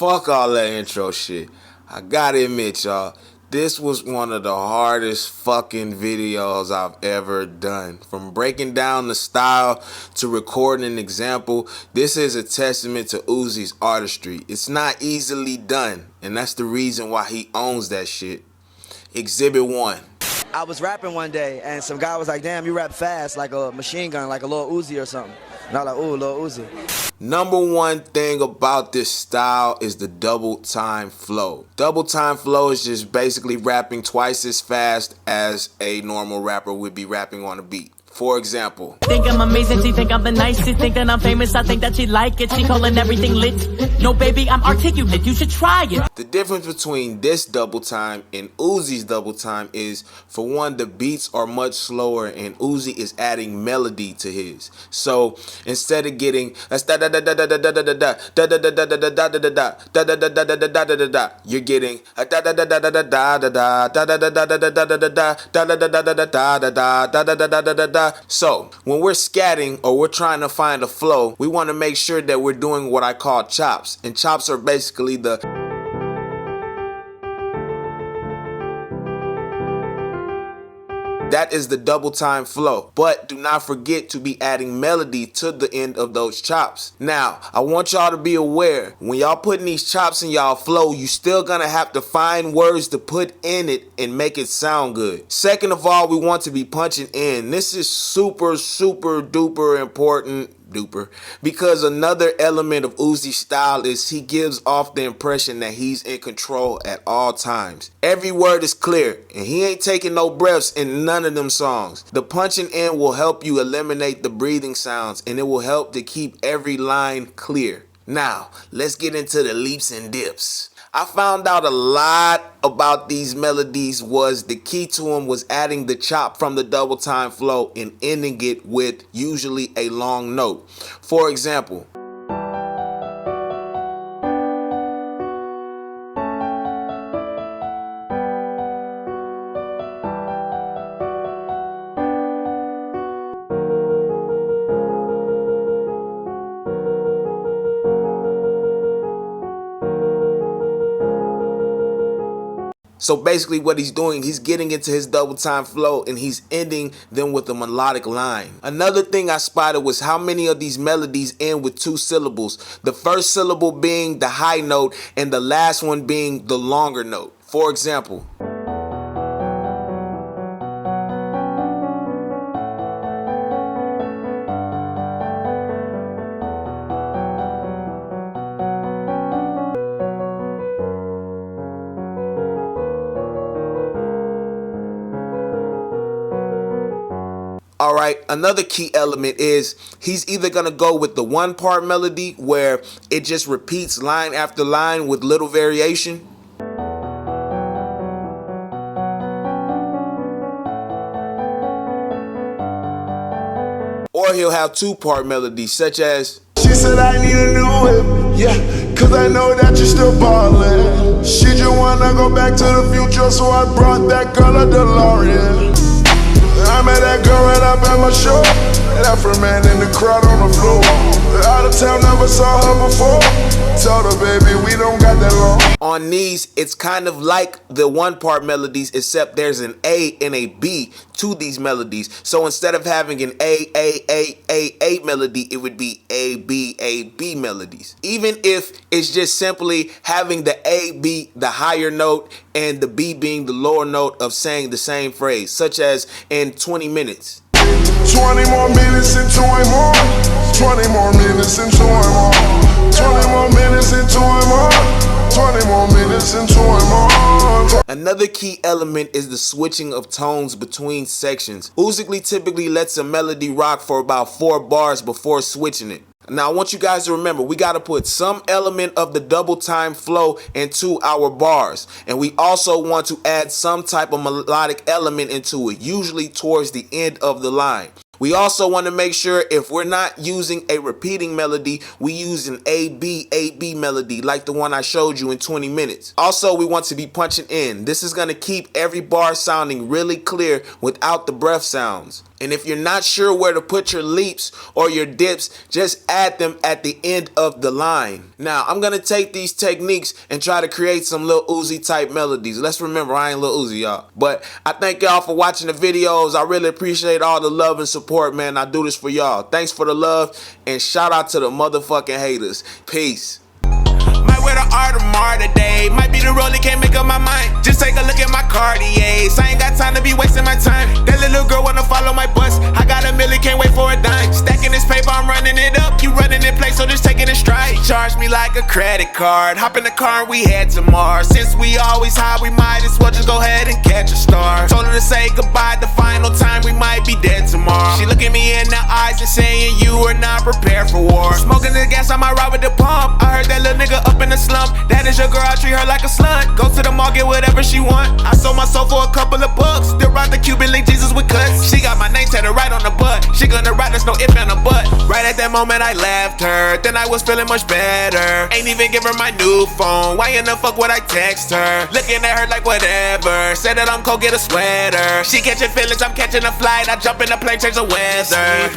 fuck all that intro shit. I gotta admit, y'all, this was one of the hardest fucking videos I've ever done. From breaking down the style to recording an example, this is a testament to Uzi's artistry. It's not easily done, and that's the reason why he owns that shit. Exhibit 1. I was rapping one day, and some guy was like, damn, you rap fast, like a machine gun, like a Lil Uzi or something. And I was like, ooh, Lil Uzi. Number one thing about this style is the double time flow. Double time flow is just basically rapping twice as fast as a normal rapper would be rapping on a beat. For example, think I'm amazing, she think I'm the nicest, think that I'm famous, I think that she like it, she calling everything lit. No baby, I'm articulate, you should try it. The difference between this double time and Uzi's double time is, for one, the beats are much slower and Uzi is adding melody to his. So instead of getting you're getting so when we're scatting or we're trying to find a flow, we want to make sure that we're doing what I call chops. And chops are basically that is the double time flow. But do not forget to be adding melody to the end of those chops. Now, I want y'all to be aware, when y'all putting these chops in y'all flow, you still gonna have to find words to put in it and make it sound good. Second of all, we want to be punching in. This is super duper important. Because another element of Uzi's style is he gives off the impression that he's in control at all times. Every word is clear and he ain't taking no breaths in none of them songs. The punching in will help you eliminate the breathing sounds and it will help to keep every line clear. Now, let's get into the leaps and dips. I found out a lot about these melodies was the key to them was adding the chop from the double time flow and ending it with usually a long note. For example, so basically what he's doing, he's getting into his double time flow and he's ending them with a melodic line. Another thing I spotted was how many of these melodies end with 2 syllables. The first syllable being the high note and the last one being the longer note. For example, alright, another key element is he's either going to go with the one part melody where it just repeats line after line with little variation. Or he'll have 2-part melodies such as, she said I need a new whip, yeah, cause I know that you're still ballin'. She just wanna go back to the future, so I brought that girl a DeLorean. I met that girl right up at my show. Afro man in the crowd on the floor. Out of town, never saw her before. Told her, baby, we don't got that long. On these, it's kind of like the 1-part melodies, except there's an A and a B to these melodies. So instead of having an A melody, it would be A B melodies. Even if it's just simply having the A be the higher note and the B being the lower note of saying the same phrase, such as in 20 minutes. 20 more minutes into it more. 20 more minutes into it more. 20 more minutes into it more. 20 more minutes into it more. Another key element is the switching of tones between sections. Uzi typically lets a melody rock for about 4 bars before switching it. Now I want you guys to remember, we got to put some element of the double time flow into our bars, and we also want to add some type of melodic element into it, usually towards the end of the line. We also want to make sure if we're not using a repeating melody, we use an A-B melody like the one I showed you in 20 minutes. Also, we want to be punching in. This is going to keep every bar sounding really clear without the breath sounds. And if you're not sure where to put your leaps or your dips, just add them at the end of the line. Now, I'm gonna take these techniques and try to create some Lil Uzi type melodies. Let's remember, I ain't Lil Uzi, y'all. But I thank y'all for watching the videos. I really appreciate all the love and support, man. I do this for y'all. Thanks for the love, and shout out to the motherfucking haters. Peace. Might wear the Audemars today. Might be the Rollie, can't make up my mind. Just take a look at my Cartiers. I ain't got time to be wasting my time. That little girl wanna follow my bus. I got a milli, can't wait for a dime. Stacking this paper, I'm running it up. You running in place, so just take it in stride. Charge me like a credit card. Hop in the car and we head to Mars. Since we always high, we might as well just go ahead and catch a star. Told her to say goodbye the final time, we might be dead tomorrow. She looking me in the eyes and saying you are not prepared for war. Smoking the gas, I might ride with the pump. I heard that little nigga up in the slump. That is your girl, I treat her like a slut. Go to the mall, get whatever she want. I sold my soul for a couple of bucks. Still ride the Cuban link Jesus with cuts. She got my name tatted right on the butt. She gonna ride us, no if and a but. Right at that moment I left her. Then I was feeling much better. Ain't even give her my new phone. Why in the fuck would I text her? Looking at her like whatever. Said that I'm cold, get a sweater. She catching feelings, I'm catching a flight. I jump in the plane, change the weather.